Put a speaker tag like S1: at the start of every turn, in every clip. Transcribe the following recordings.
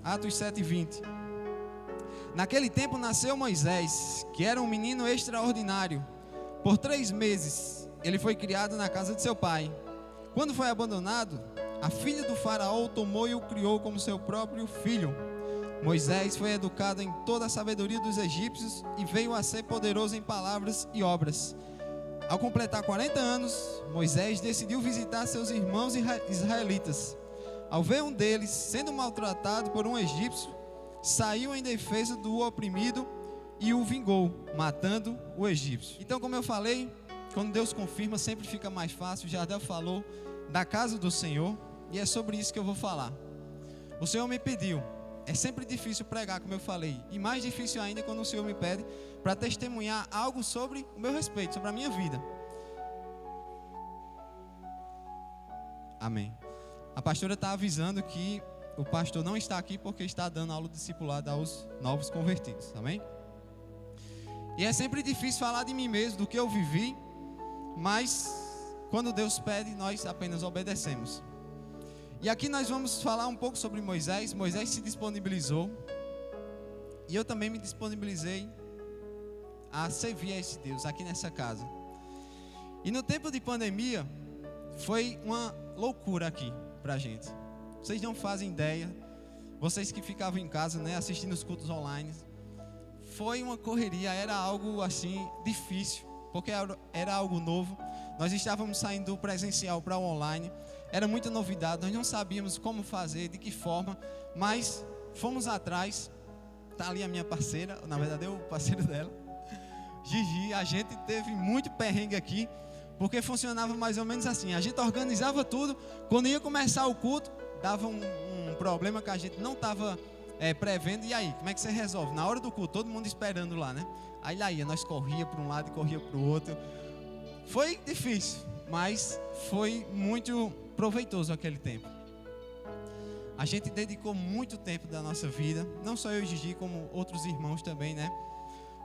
S1: Atos 7:20. Naquele tempo nasceu Moisés, que era um menino extraordinário. Por 3 meses ele foi criado na casa de seu pai. Quando foi abandonado, a filha do faraó o tomou e o criou como seu próprio filho. Moisés foi educado em toda a sabedoria dos egípcios e veio a ser poderoso em palavras e obras. Ao completar 40 anos, Moisés decidiu visitar seus irmãos israelitas. Ao ver um deles sendo maltratado por um egípcio, saiu em defesa do oprimido e o vingou, matando o egípcio. Então, como eu falei, quando Deus confirma, sempre fica mais fácil. Jardel falou da casa do Senhor e é sobre isso que eu vou falar. O Senhor me pediu. É sempre difícil pregar, como eu falei, e mais difícil ainda quando o Senhor me pede para testemunhar algo sobre o meu respeito, sobre a minha vida. Amém. A pastora está avisando que o pastor não está aqui porque está dando aula discipulada aos novos convertidos. Amém? E é sempre difícil falar de mim mesmo, do que eu vivi, mas quando Deus pede, nós apenas obedecemos. E aqui nós vamos falar um pouco sobre Moisés. Moisés se disponibilizou e eu também me disponibilizei a servir a esse Deus aqui nessa casa. E no tempo de pandemia foi uma loucura aqui pra gente. Vocês não fazem ideia. Vocês que ficavam em casa, né, assistindo os cultos online, foi uma correria, era algo assim difícil, porque era algo novo. Nós estávamos saindo do presencial para o online. Era muita novidade, nós não sabíamos como fazer, de que forma, mas fomos atrás. Está ali a minha parceira, na verdade eu o parceiro dela, Gigi. A gente teve muito perrengue aqui, porque funcionava mais ou menos assim. A gente organizava tudo, quando ia começar o culto, dava um problema que a gente não estava prevendo. E aí, como é que você resolve? Na hora do culto, todo mundo esperando lá, né? Aí lá ia, nós corria para um lado e corria para o outro. Foi difícil, mas foi muito proveitoso aquele tempo. A gente dedicou muito tempo da nossa vida, não só eu e Gigi, como outros irmãos também, né?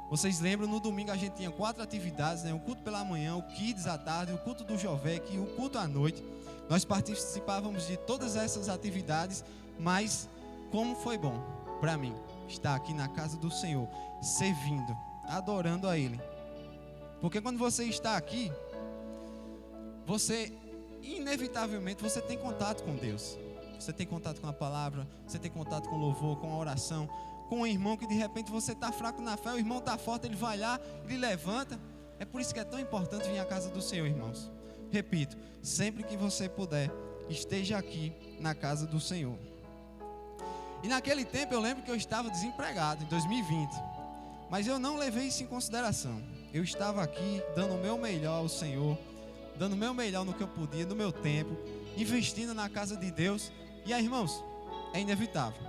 S1: Vocês lembram, no domingo a gente tinha 4 atividades, né? O culto pela manhã, o Kids à tarde, o culto do Jovec e o culto à noite. Nós participávamos de todas essas atividades, mas como foi bom para mim estar aqui na casa do Senhor, servindo, adorando a Ele. Porque quando você está aqui, você inevitavelmente você tem contato com Deus. Você tem contato com a palavra, você tem contato com o louvor, com a oração, com um irmão que de repente você está fraco na fé, o irmão está forte, ele vai lá, ele levanta. É por isso que é tão importante vir à casa do Senhor, irmãos. Repito, sempre que você puder, esteja aqui na casa do Senhor. E naquele tempo eu lembro que eu estava desempregado, em 2020. Mas eu não levei isso em consideração. Eu estava aqui dando o meu melhor ao Senhor, dando o meu melhor no que eu podia, no meu tempo, investindo na casa de Deus. E aí, irmãos, é inevitável.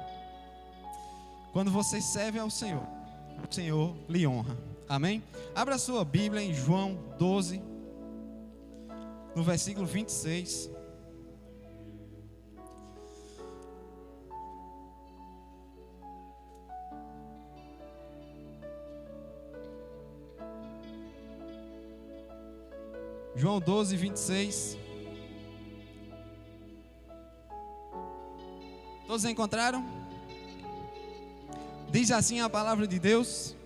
S1: Quando você serve ao Senhor, o Senhor lhe honra. Amém? Abra sua Bíblia em João 12, no versículo 26. João 12, 26. Todos encontraram? Diz assim a palavra de Deus: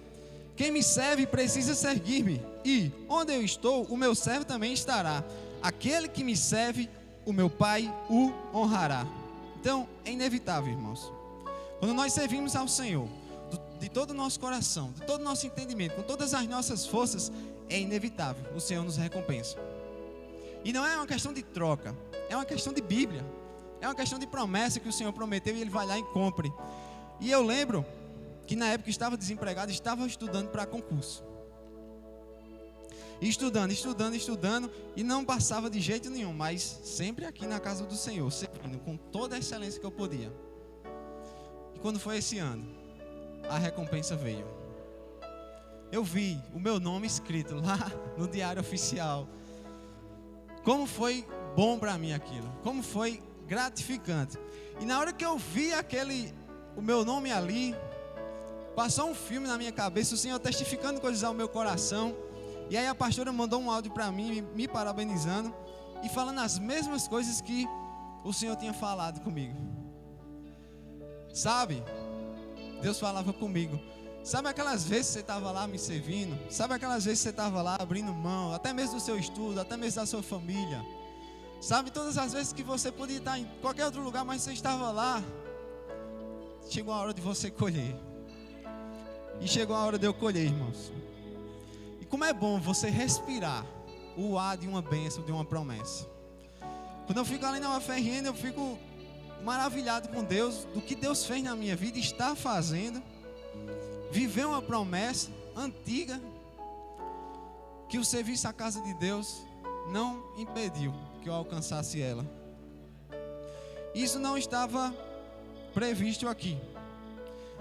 S1: quem me serve precisa seguir-me, e onde eu estou, o meu servo também estará. Aquele que me serve, o meu Pai o honrará. Então, é inevitável, irmãos. Quando nós servimos ao Senhor, de todo o nosso coração, de todo o nosso entendimento, com todas as nossas forças, é inevitável, o Senhor nos recompensa. E não é uma questão de troca, é uma questão de Bíblia, é uma questão de promessa que o Senhor prometeu e Ele vai lá e cumpre. E eu lembro que na época estava desempregado, estava estudando para concurso. E estudando, e não passava de jeito nenhum, mas sempre aqui na casa do Senhor, servindo com toda a excelência que eu podia. E quando foi esse ano, a recompensa veio. Eu vi o meu nome escrito lá no diário oficial. Como foi bom para mim aquilo, como foi gratificante. E na hora que eu vi o meu nome ali, passou um filme na minha cabeça, o Senhor testificando coisas ao meu coração. E aí a pastora mandou um áudio para mim, me parabenizando e falando as mesmas coisas que o Senhor tinha falado comigo. Sabe? Deus falava comigo. Sabe aquelas vezes que você estava lá me servindo? Sabe aquelas vezes que você estava lá abrindo mão, até mesmo do seu estudo, até mesmo da sua família? Sabe todas as vezes que você podia estar em qualquer outro lugar, mas você estava lá? Chegou a hora de você colher. E chegou a hora de eu colher, irmãos. E como é bom você respirar o ar de uma bênção, de uma promessa. Quando eu fico ali na UFRN, eu fico maravilhado com Deus, do que Deus fez na minha vida, está fazendo. Viver uma promessa antiga, que o serviço à casa de Deus não impediu que eu alcançasse ela. Isso não estava previsto aqui.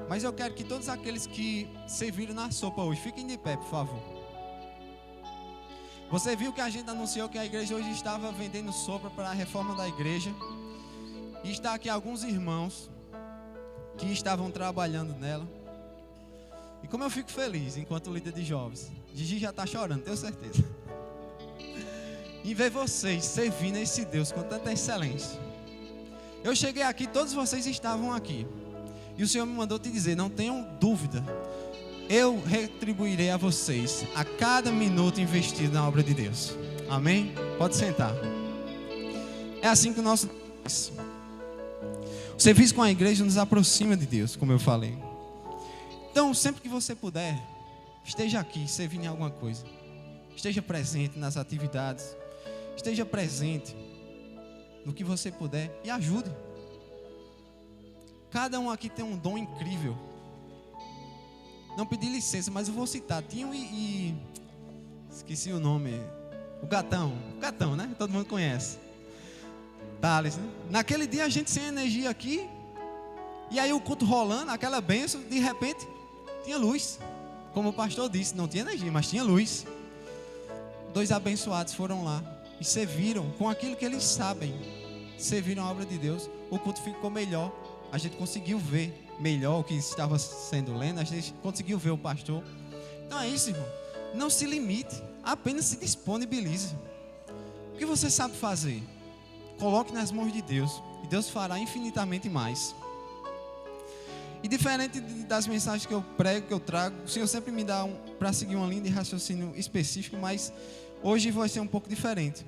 S1: Mas eu quero que todos aqueles que serviram na sopa hoje, fiquem de pé, por favor. Você viu que a gente anunciou que a igreja hoje estava vendendo sopa para a reforma da igreja. E está aqui alguns irmãos que estavam trabalhando nela. E como eu fico feliz enquanto líder de jovens. Gigi já está chorando, tenho certeza. Em ver vocês servindo a esse Deus com tanta excelência. Eu cheguei aqui, todos vocês estavam aqui. E o Senhor me mandou te dizer, não tenham dúvida. Eu retribuirei a vocês a cada minuto investido na obra de Deus. Amém? Pode sentar. É assim que o nosso o serviço com a igreja nos aproxima de Deus, como eu falei. Então, sempre que você puder, esteja aqui servindo em alguma coisa. Esteja presente nas atividades. Esteja presente no que você puder e ajude. Cada um aqui tem um dom incrível. Não pedi licença, mas eu vou citar. Tinha esqueci o nome. O Gatão. O Gatão, né? Todo mundo conhece. Thales, né? Naquele dia a gente sem energia aqui. E aí o culto rolando, aquela bênção, de repente tinha luz. Como o pastor disse, não tinha energia, mas tinha luz. 2 abençoados foram lá e serviram com aquilo que eles sabem. Serviram a obra de Deus. O culto ficou melhor. A gente conseguiu ver melhor o que estava sendo lendo. A gente conseguiu ver o pastor. Então é isso, irmão. Não se limite. Apenas se disponibilize. O que você sabe fazer? Coloque nas mãos de Deus. E Deus fará infinitamente mais. E diferente das mensagens que eu prego, que eu trago, o Senhor sempre me dá para seguir uma linha de raciocínio específico, mas hoje vai ser um pouco diferente.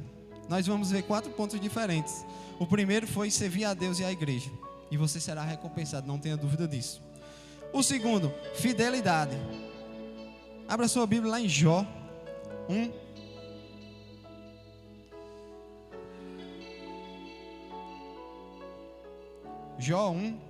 S1: Nós vamos ver 4 pontos diferentes. O primeiro foi servir a Deus e a igreja. E você será recompensado, não tenha dúvida disso. O segundo, fidelidade. Abra sua Bíblia lá em Jó 1. Jó 1.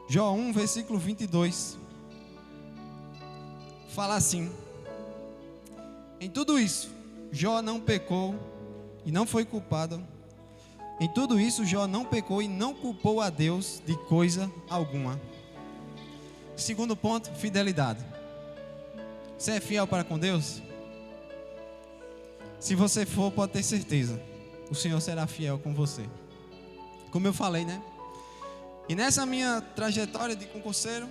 S1: Jó 1, versículo 22. Fala assim: em tudo isso, Jó não pecou e não foi culpado. Em tudo isso, Jó não pecou e não culpou a Deus de coisa alguma. Segundo ponto, fidelidade. Você é fiel para com Deus? Se você for, pode ter certeza, o Senhor será fiel com você. Como eu falei, né? E nessa minha trajetória de concurseiro,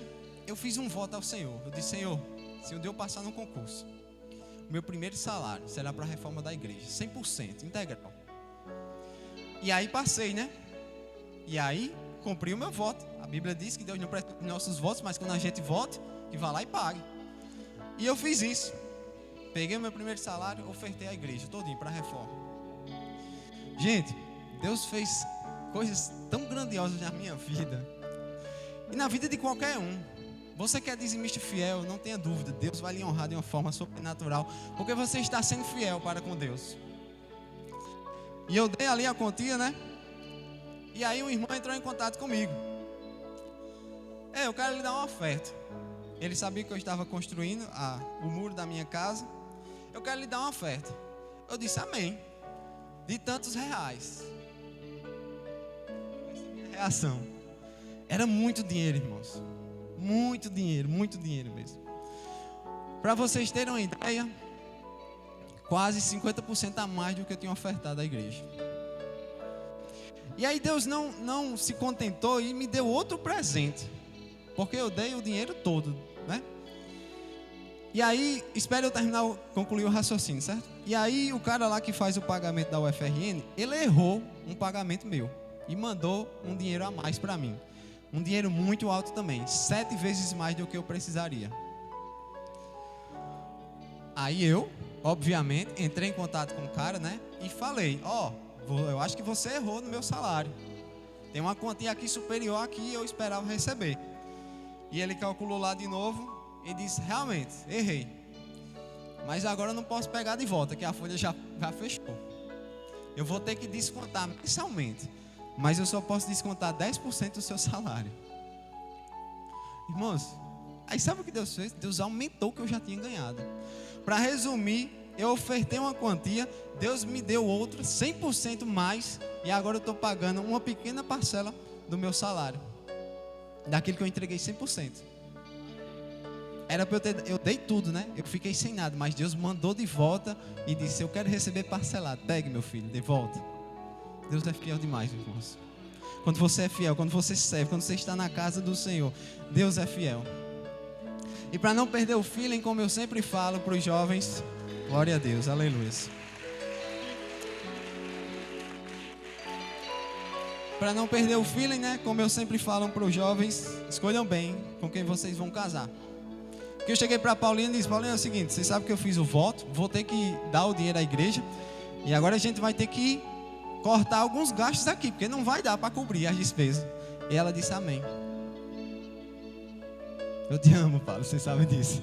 S1: eu fiz um voto ao Senhor. Eu disse: Senhor, se um dia eu passar no concurso, o meu primeiro salário será para a reforma da igreja, 100%, integral. E aí passei, né? E aí cumpri o meu voto. A Bíblia diz que Deus não presta nossos votos, mas quando a gente vota, que vá lá e pague. E eu fiz isso. Peguei o meu primeiro salário, ofertei à igreja todinho para a reforma. Gente, Deus fez coisas tão grandiosas na minha vida e na vida de qualquer um. Você que é dizimista fiel, não tenha dúvida, Deus vai lhe honrar de uma forma sobrenatural, porque você está sendo fiel para com Deus. E eu dei ali a quantia, né? E aí o irmão entrou em contato comigo. Eu quero lhe dar uma oferta. Ele sabia que eu estava construindo o muro da minha casa. Eu quero lhe dar uma oferta. Eu disse: amém. De tantos reais. Essa é a minha reação. Era muito dinheiro, irmãos. Muito dinheiro mesmo. Para vocês terem uma ideia, quase 50% a mais do que eu tinha ofertado à igreja. E aí Deus não se contentou e me deu outro presente, porque eu dei o dinheiro todo, né? E aí, espere eu terminar, concluir o raciocínio, certo? E aí, o cara lá que faz o pagamento da UFRN, ele errou um pagamento meu e mandou um dinheiro a mais para mim. Um dinheiro muito alto também, 7 vezes mais do que eu precisaria. Aí eu, obviamente, entrei em contato com o cara, né? E falei, eu acho que você errou no meu salário. Tem uma quantia aqui superior a que eu esperava receber. E ele calculou lá de novo e disse, realmente, errei. Mas agora eu não posso pegar de volta, que a folha já fechou. Eu vou ter que descontar mensalmente. Mas eu só posso descontar 10% do seu salário. Irmãos, aí sabe o que Deus fez? Deus aumentou o que eu já tinha ganhado. Para resumir, eu ofertei uma quantia, Deus me deu outra, 100% mais. E agora eu estou pagando uma pequena parcela do meu salário. Daquilo que eu entreguei 100%. Era para eu dei tudo, né? Eu fiquei sem nada, mas Deus mandou de volta e disse, eu quero receber parcelado. Pegue, meu filho, de volta. Deus é fiel demais, irmãos. Quando você é fiel, quando você serve, quando você está na casa do Senhor, Deus é fiel. E para não perder o feeling, como eu sempre falo para os jovens, glória a Deus, aleluia. Para não perder o feeling, né? Como eu sempre falo para os jovens, escolham bem com quem vocês vão casar. Porque eu cheguei para Paulinha e disse, Paulinha, é o seguinte, você sabe que eu fiz o voto, vou ter que dar o dinheiro à igreja, e agora a gente vai ter que cortar alguns gastos aqui, porque não vai dar para cobrir as despesas. E ela disse amém. Eu te amo, Paulo, você sabe disso.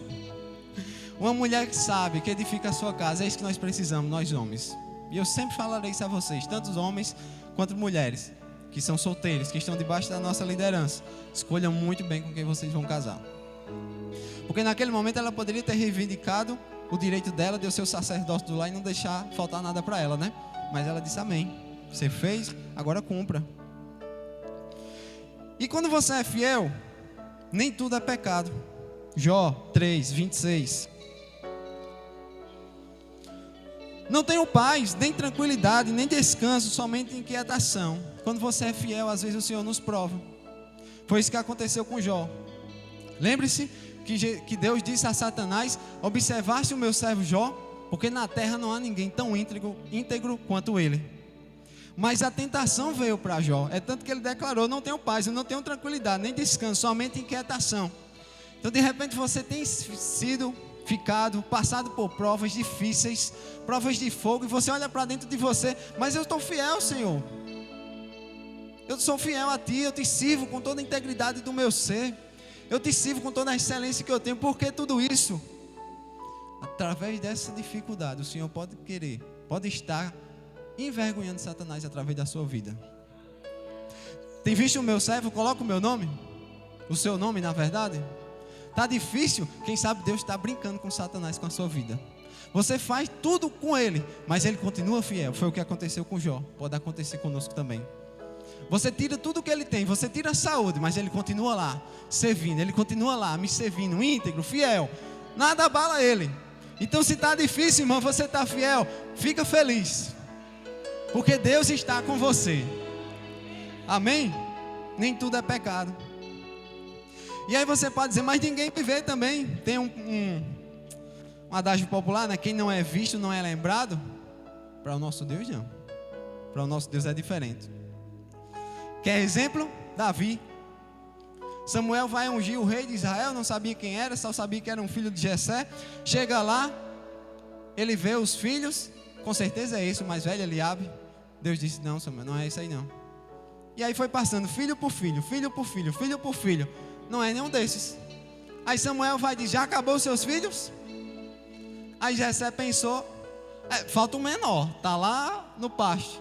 S1: Uma mulher que sabe, que edifica a sua casa, é isso que nós precisamos, nós homens. E eu sempre falarei isso a vocês, tanto os homens quanto mulheres, que são solteiros, que estão debaixo da nossa liderança. Escolham muito bem com quem vocês vão casar. Porque naquele momento ela poderia ter reivindicado o direito dela de eu ser o sacerdócio lá e não deixar faltar nada para ela, né? Mas ela disse amém. Você fez, agora cumpra. E quando você é fiel, nem tudo é pecado. Jó 3, 26. Não tenho paz, nem tranquilidade, nem descanso, somente inquietação. Quando você é fiel, às vezes o Senhor nos prova. Foi isso que aconteceu com Jó. Lembre-se que Deus disse a Satanás, observaste o meu servo Jó, porque na terra não há ninguém tão íntegro quanto ele. Mas a tentação veio para Jó, é tanto que ele declarou, não tenho paz, eu não tenho tranquilidade, nem descanso, somente inquietação. Então de repente você tem passado por provas difíceis, provas de fogo, e você olha para dentro de você, mas eu estou fiel, Senhor. Eu sou fiel a Ti, eu Te sirvo com toda a integridade do meu ser. Eu Te sirvo com toda a excelência que eu tenho. Por que tudo isso? Através dessa dificuldade, o Senhor pode estar envergonhando Satanás através da sua vida. Tem visto o meu servo? Coloca o meu nome, o seu nome na verdade. Está difícil? Quem sabe Deus está brincando com Satanás com a sua vida. Você faz tudo com ele, mas ele continua fiel. Foi o que aconteceu com Jó. Pode acontecer conosco também. Você tira tudo que ele tem, você tira a saúde, mas ele continua lá, servindo, ele continua lá, me servindo, íntegro, fiel. Nada abala ele. Então se está difícil, irmão, você está fiel, fica feliz. Porque Deus está com você. Amém? Nem tudo é pecado. E aí você pode dizer, mas ninguém me vê também. Tem um adágio popular, né? Quem não é visto não é lembrado. Para o nosso Deus não. Para o nosso Deus é diferente. Quer exemplo? Davi. Samuel vai ungir o rei de Israel, não sabia quem era, só sabia que era um filho de Jessé. Chega lá, ele vê os filhos, com certeza é esse, o mais velho, Eliabe. Deus disse, não Samuel, não é isso aí não. E aí foi passando, filho por filho, filho por filho, filho por filho. Não é nenhum desses. Aí Samuel vai dizer, já acabou os seus filhos? Aí Jessé pensou, falta um menor, está lá no pasto,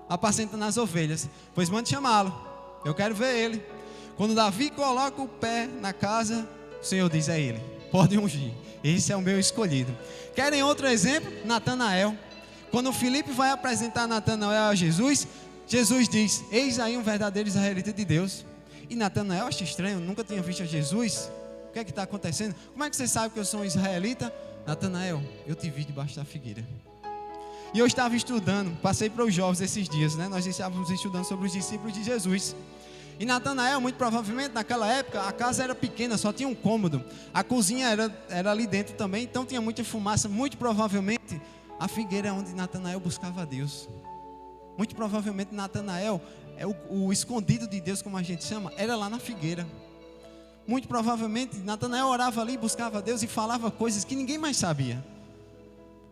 S1: apacentando as ovelhas. Pois mande chamá-lo, eu quero ver ele. Quando Davi coloca o pé na casa, o Senhor diz, é ele, pode ungir, esse é o meu escolhido. Querem outro exemplo? Natanael. Quando Filipe vai apresentar Natanael a Jesus, Jesus diz, eis aí um verdadeiro israelita de Deus. E Natanael acha estranho, nunca tinha visto a Jesus. O que é que está acontecendo? Como é que você sabe que eu sou um israelita? Natanael, eu te vi debaixo da figueira. E eu estava estudando, passei para os jovens esses dias, né? Nós estávamos estudando sobre os discípulos de Jesus. E Natanael, muito provavelmente, naquela época, a casa era pequena, só tinha um cômodo. A cozinha era ali dentro também, então tinha muita fumaça. Muito provavelmente, a figueira é onde Natanael buscava a Deus. Muito provavelmente, Natanael, o escondido de Deus, como a gente chama, era lá na figueira. Muito provavelmente, Natanael orava ali, buscava a Deus e falava coisas que ninguém mais sabia.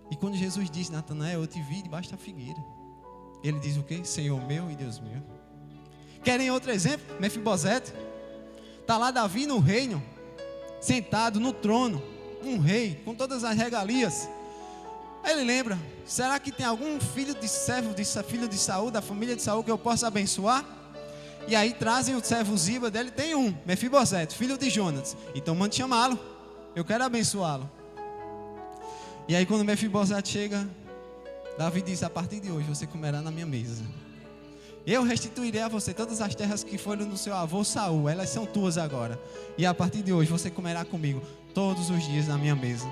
S1: E quando Jesus disse, Natanael, eu te vi debaixo da figueira. Ele diz o quê? Senhor meu e Deus meu. Querem outro exemplo? Mefibosete. Está lá Davi no reino, sentado no trono, um rei, com todas as regalias. Aí ele lembra, será que tem algum filho de servo, filho de Saul, da família de Saul, que eu possa abençoar? E aí trazem o servo Ziba dele, tem um, Mefibosete, filho de Jonas. Então mande chamá-lo, eu quero abençoá-lo. E aí quando Mefibosete chega, Davi diz, a partir de hoje você comerá na minha mesa. Eu restituirei a você todas as terras que foram do seu avô Saul, elas são tuas agora. E a partir de hoje você comerá comigo todos os dias na minha mesa.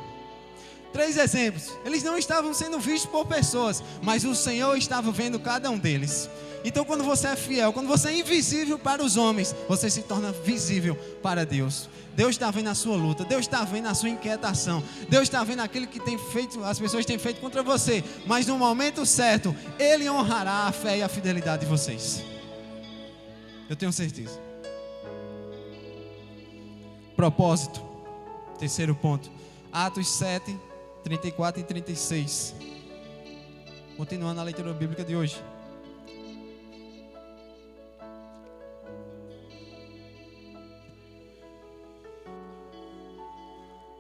S1: 3 exemplos. Eles não estavam sendo vistos por pessoas, mas o Senhor estava vendo cada um deles. Então quando você é fiel, quando você é invisível para os homens, você se torna visível para Deus. Deus está vendo a sua luta, Deus está vendo a sua inquietação, Deus está vendo aquilo que tem feito, as pessoas têm feito contra você, mas no momento certo, Ele honrará a fé e a fidelidade de vocês. Eu tenho certeza. Propósito. Terceiro ponto. Atos 7, 34 e 36. Continuando a leitura bíblica de hoje.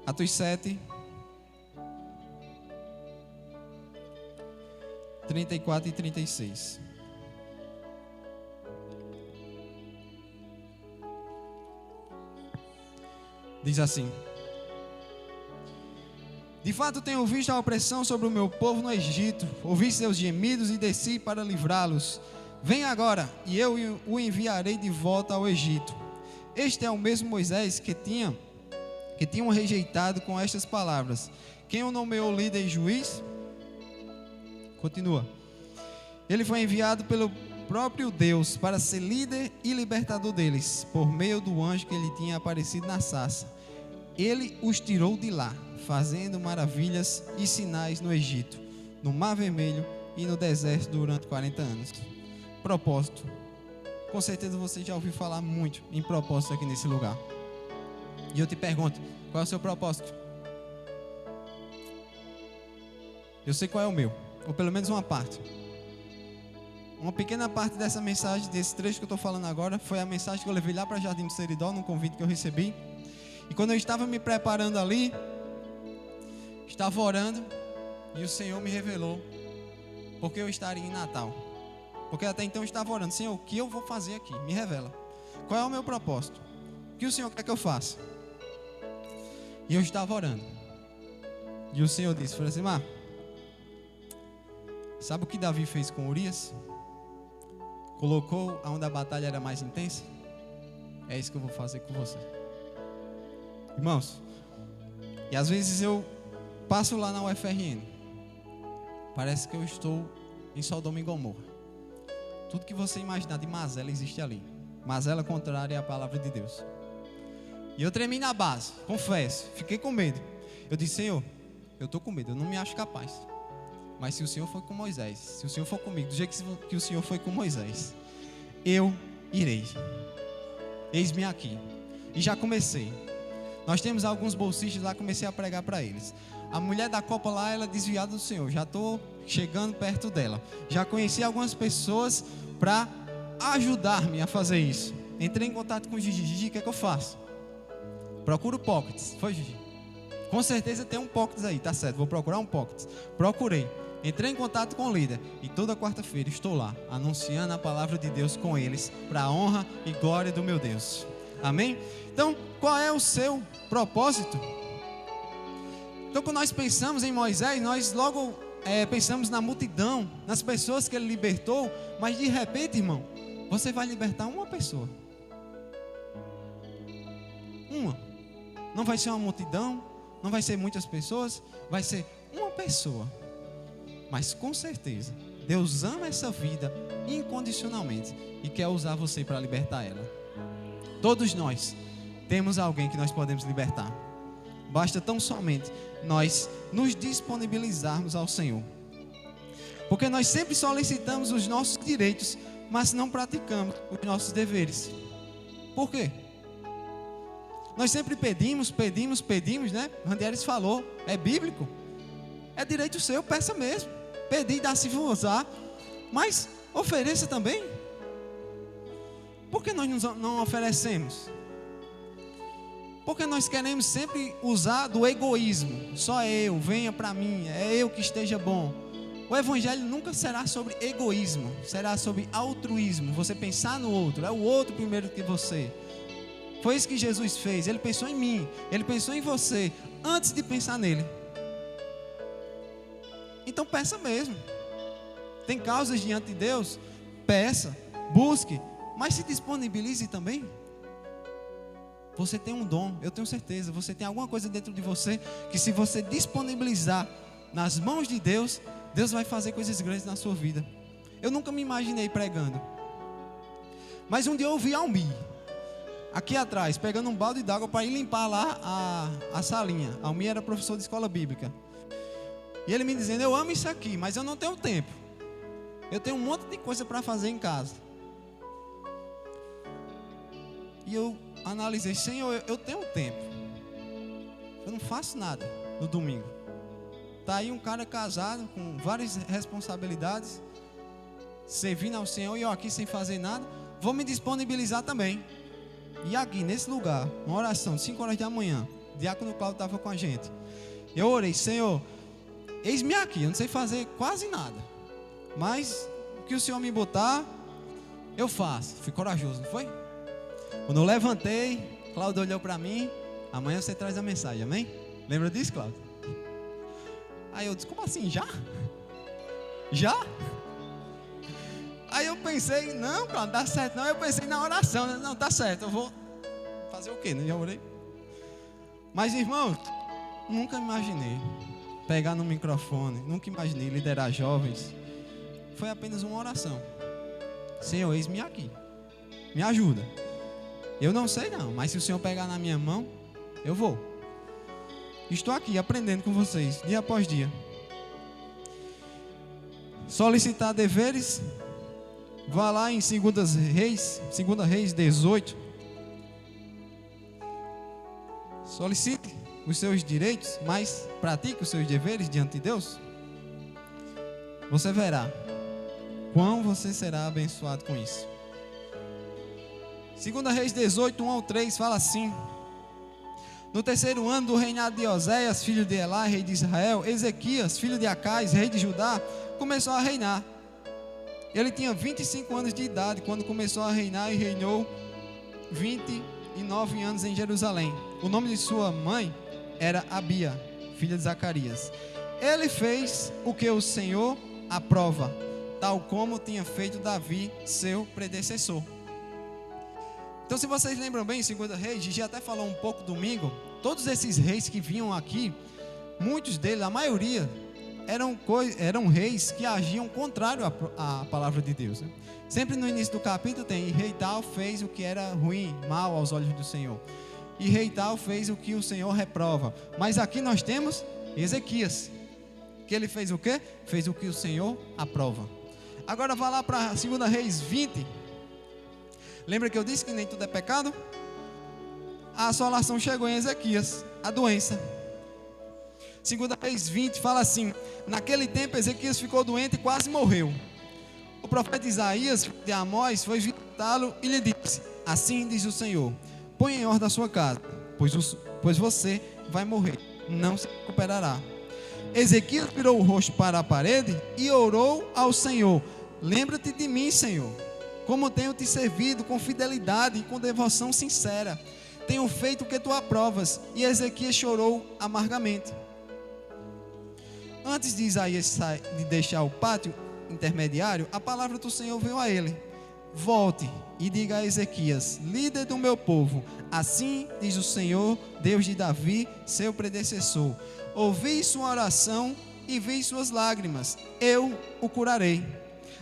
S1: Atos 7, 34 e 36. Diz assim: de fato tenho visto a opressão sobre o meu povo no Egito, ouvi seus gemidos e desci para livrá-los. Venha agora, e eu o enviarei de volta ao Egito. Este é o mesmo Moisés que tinham rejeitado com estas palavras. Quem o nomeou líder e juiz? Continua. Ele foi enviado pelo próprio Deus para ser líder e libertador deles, por meio do anjo que lhe tinha aparecido na sarça. Ele os tirou de lá, fazendo maravilhas e sinais no Egito, no Mar Vermelho e no deserto durante 40 anos. Propósito. Com certeza você já ouviu falar muito em propósito aqui nesse lugar. E eu te pergunto, qual é o seu propósito? Eu sei qual é o meu, ou pelo menos uma parte. Uma pequena parte dessa mensagem, desse trecho que eu estou falando agora, foi a mensagem que eu levei lá para Jardim do Seridó, num convite que eu recebi. E quando eu estava me preparando ali, estava orando, e o Senhor me revelou porque eu estaria em Natal. Porque até então eu estava orando, Senhor, o que eu vou fazer aqui? Me revela. Qual é o meu propósito? O que o Senhor quer que eu faça? E eu estava orando. E o Senhor disse, falou assim, sabe o que Davi fez com Urias? Colocou onde a batalha era mais intensa? É isso que eu vou fazer com você. Irmãos, e às vezes eu passo lá na UFRN, parece que eu estou em Sodoma e Gomorra. Tudo que você imaginar de mazela existe ali. Mazela contrária à palavra de Deus. E eu tremi na base, confesso, fiquei com medo. Eu disse, Senhor, eu estou com medo, eu não me acho capaz. Mas se o Senhor for com Moisés, se o Senhor for comigo, do jeito que o Senhor foi com Moisés, eu irei. Eis-me aqui. E já comecei. Nós temos alguns bolsistas lá, comecei a pregar para eles. A mulher da Copa lá, ela é desviada do Senhor. Já estou chegando perto dela. Já conheci algumas pessoas para ajudar-me a fazer isso. Entrei em contato com o Gigi. Gigi, o que é que eu faço? Procuro pockets. Foi, Gigi? Com certeza tem um pockets aí, tá certo. Vou procurar um pockets. Procurei. Entrei em contato com o líder. E toda quarta-feira estou lá, anunciando a palavra de Deus com eles, para a honra e glória do meu Deus. Amém? Então, qual é o seu propósito? Então, quando nós pensamos em Moisés, nós logo pensamos na multidão, nas pessoas que ele libertou. Mas de repente, irmão, você vai libertar uma pessoa. Uma. Não vai ser uma multidão, não vai ser muitas pessoas, vai ser uma pessoa. Mas com certeza, Deus ama essa vida incondicionalmente e quer usar você para libertar ela. Todos nós temos alguém que nós podemos libertar. Basta tão somente nós nos disponibilizarmos ao Senhor. Porque nós sempre solicitamos os nossos direitos, mas não praticamos os nossos deveres. Por quê? Nós sempre pedimos, né? Randieres falou, é bíblico. É direito seu, peça mesmo. Pedir, dá-se-vos-á, mas ofereça também. Por que nós não oferecemos? Porque nós queremos sempre usar do egoísmo. Só eu, venha para mim, é eu que esteja bom. O evangelho nunca será sobre egoísmo, será sobre altruísmo. Você pensar no outro, é o outro primeiro que você. Foi isso que Jesus fez. Ele pensou em mim, ele pensou em você, antes de pensar nele. Então peça mesmo. Tem causas diante de Deus? Peça, busque, mas se disponibilize também. Você tem um dom, eu tenho certeza. Você tem alguma coisa dentro de você que, se você disponibilizar nas mãos de Deus, Deus vai fazer coisas grandes na sua vida. Eu nunca me imaginei pregando, mas um dia eu ouvi Almir aqui atrás, pegando um balde d'água para ir limpar lá a salinha. Almir era professor de escola bíblica. E ele me dizendo, eu amo isso aqui, mas eu não tenho tempo. Eu tenho um monte de coisa para fazer em casa. E eu analisei, Senhor, eu tenho tempo. Eu não faço nada no domingo. Está aí um cara casado, com várias responsabilidades, servindo ao Senhor, e eu aqui sem fazer nada. Vou me disponibilizar também. E aqui, nesse lugar, uma oração, 5 horas da manhã, o diácono Cláudio estava com a gente. Eu orei, Senhor, eis-me aqui, eu não sei fazer quase nada, mas o que o Senhor me botar, eu faço. Fui corajoso, não foi? Quando eu levantei, Cláudio olhou para mim, amanhã você traz a mensagem, amém? Lembra disso, Cláudio? Aí eu disse, como assim, já? Já? Aí eu pensei, não, Cláudio, dá certo não. Eu pensei na oração, né? Não, tá certo, eu vou fazer o quê, né? Já orei. Mas, irmãos, nunca imaginei pegar no microfone, nunca imaginei liderar jovens. Foi apenas uma oração. Senhor, eis-me aqui, me ajuda. Eu não sei não, mas se o Senhor pegar na minha mão, eu vou. Estou aqui aprendendo com vocês, dia após dia. Solicitar deveres. Vá lá em 2 Reis 18. Solicite os seus direitos, mas pratique os seus deveres diante de Deus. Você verá quão você será abençoado com isso. 2 Reis 18, 1 ao 3 fala assim: no 3º ano do reinado de Oséias, filho de Elá, rei de Israel, Ezequias, filho de Acais, rei de Judá, começou a reinar. Ele tinha 25 anos de idade quando começou a reinar, e reinou 29 anos em Jerusalém. O nome de sua mãe era Abia, filha de Zacarias. Ele fez o que o Senhor aprova, tal como tinha feito Davi, seu predecessor. Então, se vocês lembram bem, em 2 Reis, Gigi até falou um pouco domingo, todos esses reis que vinham aqui, muitos deles, a maioria, eram reis que agiam contrário à palavra de Deus, né? Sempre no início do capítulo tem, e rei tal fez o que era ruim, mal aos olhos do Senhor, e rei tal fez o que o Senhor reprova. Mas aqui nós temos Ezequias, que ele fez o quê? Fez o que o Senhor aprova. Agora vá lá para 2 Reis 20. Lembra que eu disse que nem tudo é pecado? A assolação chegou em Ezequias, a doença. 2 Reis 20 fala assim: naquele tempo Ezequias ficou doente e quase morreu. O profeta Isaías, filho de Amós, foi visitá-lo e lhe disse: assim diz o Senhor, põe em ordem a sua casa, pois você vai morrer, não se recuperará. Ezequias virou o rosto para a parede e orou ao Senhor: lembra-te de mim, Senhor, como tenho te servido com fidelidade e com devoção sincera. Tenho feito o que tu aprovas. E Ezequias chorou amargamente. Antes de Isaías de deixar o pátio intermediário, a palavra do Senhor veio a ele: volte e diga a Ezequias, líder do meu povo, assim diz o Senhor, Deus de Davi, seu predecessor: ouvi sua oração e vi suas lágrimas, eu o curarei.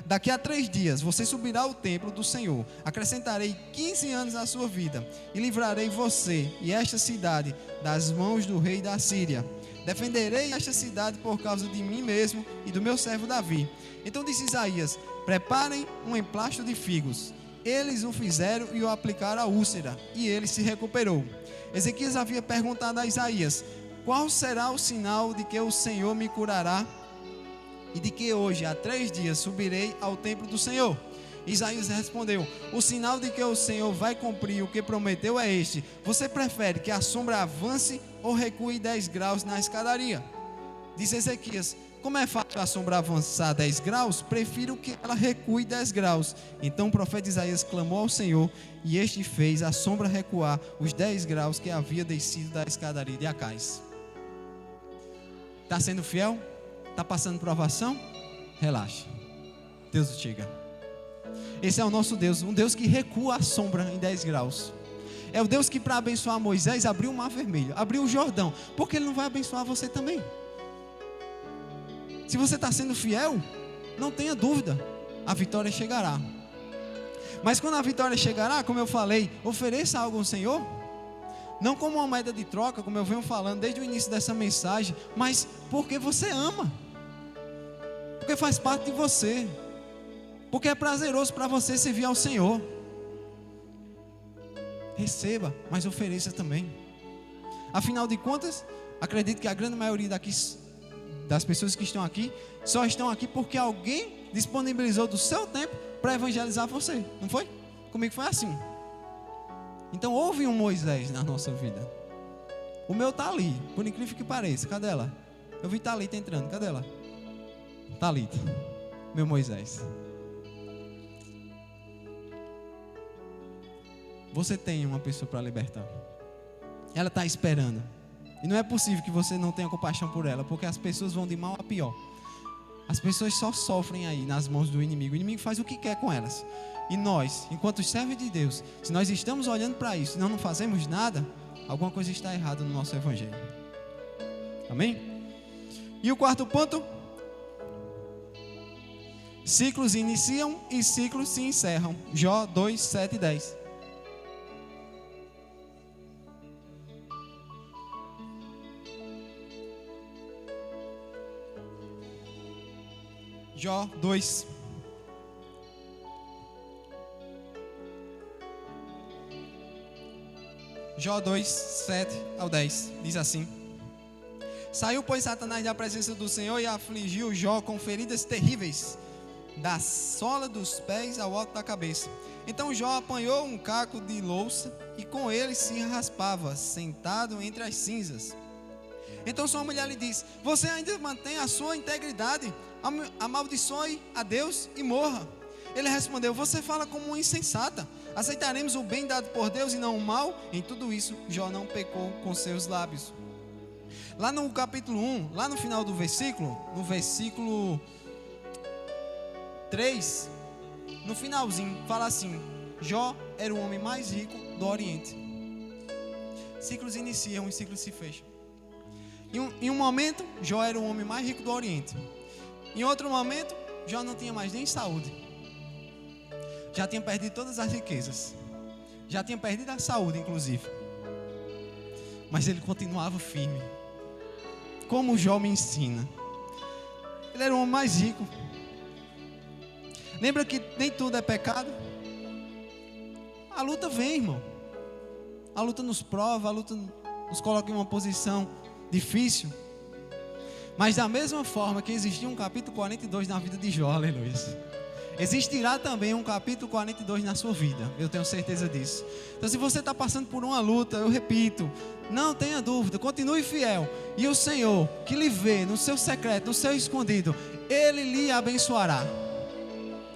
S1: Daqui a 3 dias você subirá ao templo do Senhor, acrescentarei 15 anos à sua vida, e livrarei você e esta cidade das mãos do rei da Síria. Defenderei esta cidade por causa de mim mesmo e do meu servo Davi. Então disse Isaías: preparem um emplasto de figos. Eles o fizeram e o aplicaram à úlcera, e ele se recuperou. Ezequias havia perguntado a Isaías: qual será o sinal de que o Senhor me curará e de que hoje, há 3 dias, subirei ao templo do Senhor? Isaías respondeu: o sinal de que o Senhor vai cumprir o que prometeu é este: você prefere que a sombra avance ou recue 10 graus na escadaria? Disse Ezequias: como é fácil a sombra avançar 10 graus, prefiro que ela recue 10 graus. Então o profeta Isaías clamou ao Senhor, e este fez a sombra recuar os 10 graus que havia descido da escadaria de Acais. Está sendo fiel? Está passando provação? Relaxa, Deus o chega. Esse é o nosso Deus, um Deus que recua a sombra em 10 graus. É o Deus que, para abençoar Moisés, abriu o mar vermelho, abriu o Jordão. Porque Ele não vai abençoar você também? Se você está sendo fiel, não tenha dúvida, a vitória chegará. Mas quando a vitória chegará, como eu falei, ofereça algo ao Senhor, não como uma moeda de troca, como eu venho falando desde o início dessa mensagem, mas porque você ama, porque faz parte de você, porque é prazeroso para você servir ao Senhor. Receba, mas ofereça também. Afinal de contas, acredito que a grande maioria das pessoas que estão aqui só estão aqui porque alguém disponibilizou do seu tempo para evangelizar você, não foi? Comigo foi assim. Então houve um Moisés na nossa vida. O meu está ali, por incrível que pareça. Cadê ela? Eu vi Thalita entrando, cadê ela? Thalita, meu Moisés. Você tem uma pessoa para libertar. Ela está esperando. E não é possível que você não tenha compaixão por ela, porque as pessoas vão de mal a pior. As pessoas só sofrem aí nas mãos do inimigo. O inimigo faz o que quer com elas. E nós, enquanto servos de Deus, se nós estamos olhando para isso e não fazemos nada, alguma coisa está errada no nosso evangelho. Amém? E o 4º ponto: ciclos iniciam e ciclos se encerram. Jó 2, 7 e 10. Jó 2. Jó 2, 7 ao 10. Diz assim: saiu, pois, Satanás da presença do Senhor e afligiu Jó com feridas terríveis, da sola dos pés ao alto da cabeça. Então Jó apanhou um caco de louça e com ele se raspava, sentado entre as cinzas. Então sua mulher lhe disse: você ainda mantém a sua integridade? Amaldiçoe a Deus e morra. Ele respondeu: você fala como uma insensata. Aceitaremos o bem dado por Deus e não o mal? Em tudo isso, Jó não pecou com seus lábios. Lá no capítulo 1, lá no final do versículo, no versículo 3, no finalzinho, fala assim: Jó era o homem mais rico do Oriente. Ciclos iniciam e ciclos se fecham. Em um momento, Jó era o homem mais rico do Oriente. Em outro momento, Jó não tinha mais nem saúde. Já tinha perdido todas as riquezas. Já tinha perdido a saúde, inclusive. Mas ele continuava firme. Como Jó me ensina. Ele era o homem mais rico. Lembra que nem tudo é pecado? A luta vem, irmão. A luta nos prova, a luta nos coloca em uma posição difícil. Mas da mesma forma que existia um capítulo 42 na vida de Jó, aleluia, existirá também um capítulo 42 na sua vida. Eu tenho certeza disso. Então, se você está passando por uma luta, eu repito, não tenha dúvida, continue fiel. E o Senhor, que lhe vê no seu secreto, no seu escondido, Ele lhe abençoará.